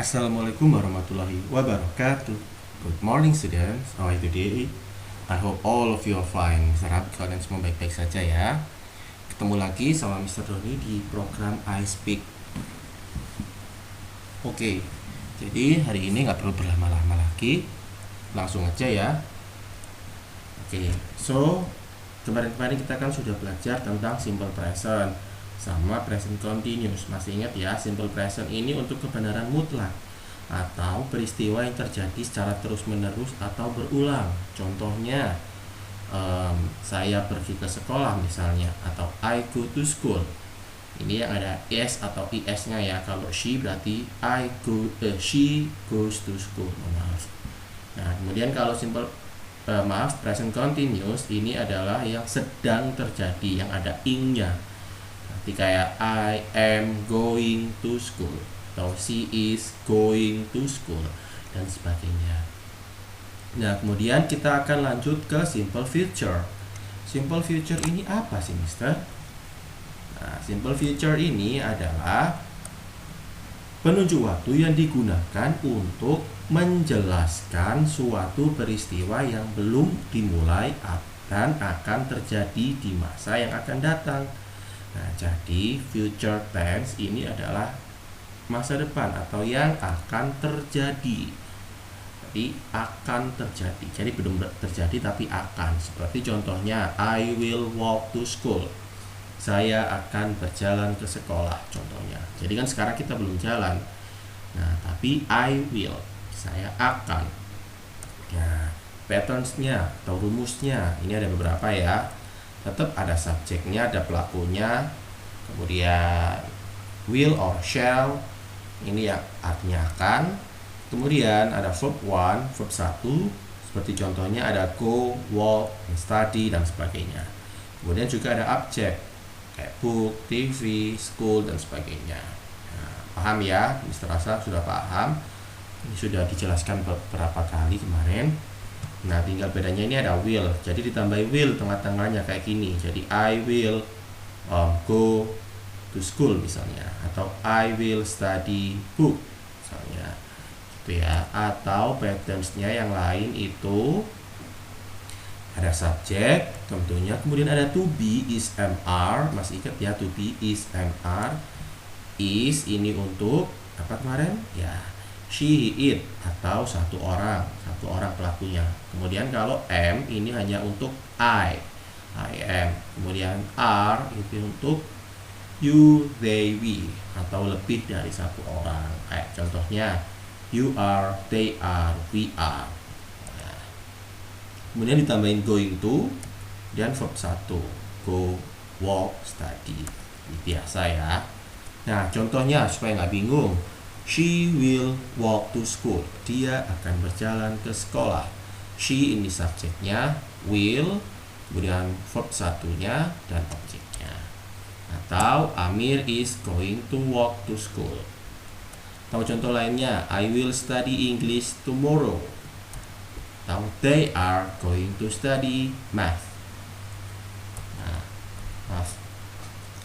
Assalamualaikum warahmatullahi wabarakatuh. Good morning students, how are you today? I hope all of you are fine. Harap kalian semua baik-baik saja ya. Ketemu lagi sama Mr. Doni di program I Speak. Oke, jadi hari ini nggak perlu berlama-lama lagi, langsung aja ya. Oke, so kemarin-kemarin kita kan sudah belajar tentang simple present sama present continuous. Masih ingat ya, simple present ini untuk kebenaran mutlak atau peristiwa yang terjadi secara terus-menerus atau berulang. Contohnya, saya pergi ke sekolah misalnya, atau I go to school. Ini yang ada s atau is-nya ya. Kalau she berarti she goes to school. Maaf. Nah, kemudian kalau simple present continuous ini adalah yang sedang terjadi, yang ada ing-nya. Seperti kayak I am going to school atau she is going to school dan sebagainya. Nah, kemudian kita akan lanjut ke simple future. Simple future ini apa sih, Mister? Nah, simple future ini adalah penunjuk waktu yang digunakan untuk menjelaskan suatu peristiwa yang belum dimulai dan akan terjadi di masa yang akan datang. Nah, jadi future tense ini adalah masa depan atau yang akan terjadi. Jadi akan terjadi. Jadi belum terjadi tapi akan. Seperti contohnya I will walk to school. Saya akan berjalan ke sekolah contohnya. Jadi kan sekarang kita belum jalan. Nah, tapi I will. Saya akan. Nah, patterns-nya atau rumusnya ini ada beberapa ya. Tetap ada subjeknya, ada pelakunya, kemudian will or shall, ini yang artinya akan. Kemudian ada verb 1, verb 1, seperti contohnya ada go, walk, study, dan sebagainya. Kemudian juga ada objek, kayak book, TV, school, dan sebagainya. Nah, paham ya? Mister Rasa sudah paham. Ini sudah dijelaskan beberapa kali kemarin. Nah, tinggal bedanya ini ada will. Jadi ditambahi will tengah-tengahnya kayak gini. Jadi I will go to school misalnya, atau I will study book misalnya. Gitu ya. Atau patterns-nya yang lain itu ada subjek tentunya, kemudian ada to be, is, am, masih ingat ya, to be, is, am, is ini untuk apa kemarin? Ya, she, he, it, atau satu orang pelakunya. Kemudian kalau am ini hanya untuk I am. Kemudian are itu untuk you, they, we, atau lebih dari satu orang. Kayak contohnya you are, they are, we are. Nah, kemudian ditambahin going to dan verb 1, go, walk, study. Ini biasa ya. Nah, contohnya supaya nggak bingung, she will walk to school. Dia akan berjalan ke sekolah. She ini subjeknya, will, kemudian verb 1-nya dan objeknya. Atau Amir is going to walk to school. Atau contoh lainnya, I will study English tomorrow. Atau they are going to study math. Nah, maaf.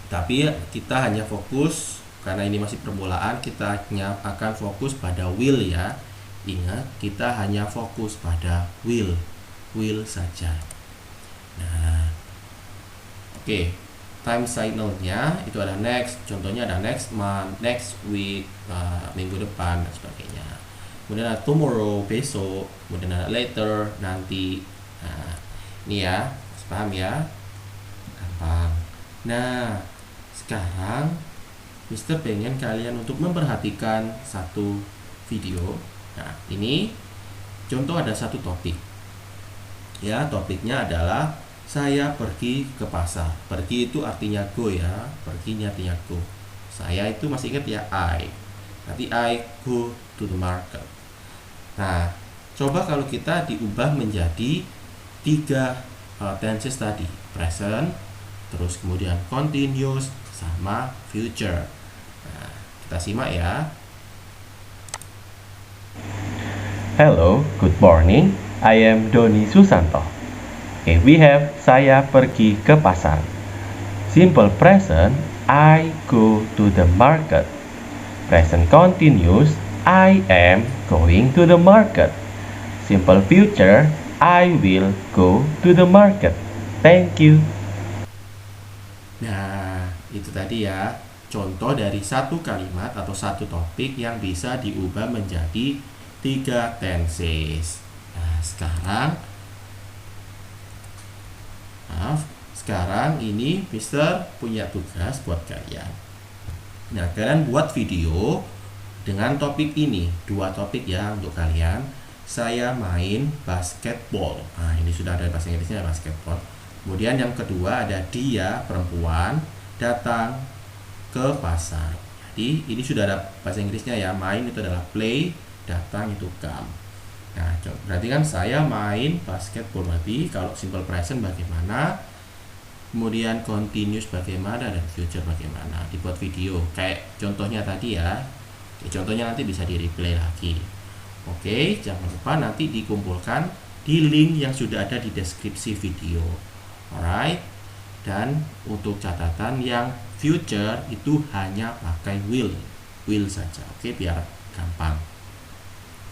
Tapi kita hanya fokus, karena ini masih permulaan, kita hanya akan fokus pada will ya. Ingat, kita hanya fokus pada will saja. Nah, oke. Time signal-nya itu ada next, contohnya ada next month, next week, minggu depan dan sebagainya. Kemudian ada tomorrow, besok, kemudian ada later, nanti. Nah, ini ya, paham ya? Gampang. Nah, sekarang Mister pengen kalian untuk memperhatikan satu video. Nah, ini contoh ada satu topik. Ya, topiknya adalah saya pergi ke pasar. Pergi itu artinya go ya. Perginya artinya go. Saya itu masih ingat ya, I. Nanti I go to the market. Nah, coba kalau kita diubah menjadi 3 tenses tadi. Present, terus kemudian continuous, sama future. Nah, kita simak ya. Hello, good morning. I am Doni Susanto. Okay, we have saya pergi ke pasar. Simple present, I go to the market. Present continuous, I am going to the market. Simple future, I will go to the market. Thank you. Nah, itu tadi ya, contoh dari satu kalimat atau satu topik yang bisa diubah menjadi 3 tenses. Nah, sekarang ini Mister punya tugas buat kalian. Nah, kalian buat video dengan topik ini, 2 topik ya untuk kalian. Saya main basketball. Nah, ini sudah ada bahasa Inggrisnya, basketball. Kemudian yang kedua ada dia, perempuan, datang ke pasar. Jadi ini sudah ada bahasa Inggrisnya ya. Main itu adalah play, datang itu come. Nah, berarti kan saya main basketball. Berarti kalau simple present bagaimana? Kemudian continuous bagaimana dan future bagaimana? Dibuat video kayak contohnya tadi ya. Contohnya nanti bisa di replay lagi. Oke, jangan lupa nanti dikumpulkan di link yang sudah ada di deskripsi video. Alright. Dan untuk catatan yang future itu hanya pakai will saja. Oke, biar gampang.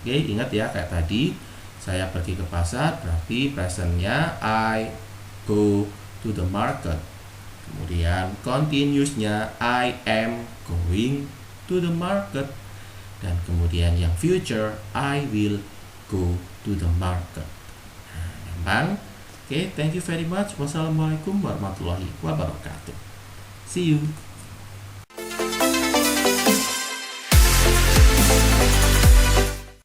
Oke, ingat ya kayak tadi saya pergi ke pasar, berarti presentnya I go to the market. Kemudian continuousnya I am going to the market. Dan kemudian yang future I will go to the market. Nah, gampang. Oke, thank you very much. Wassalamualaikum warahmatullahi wabarakatuh. See you.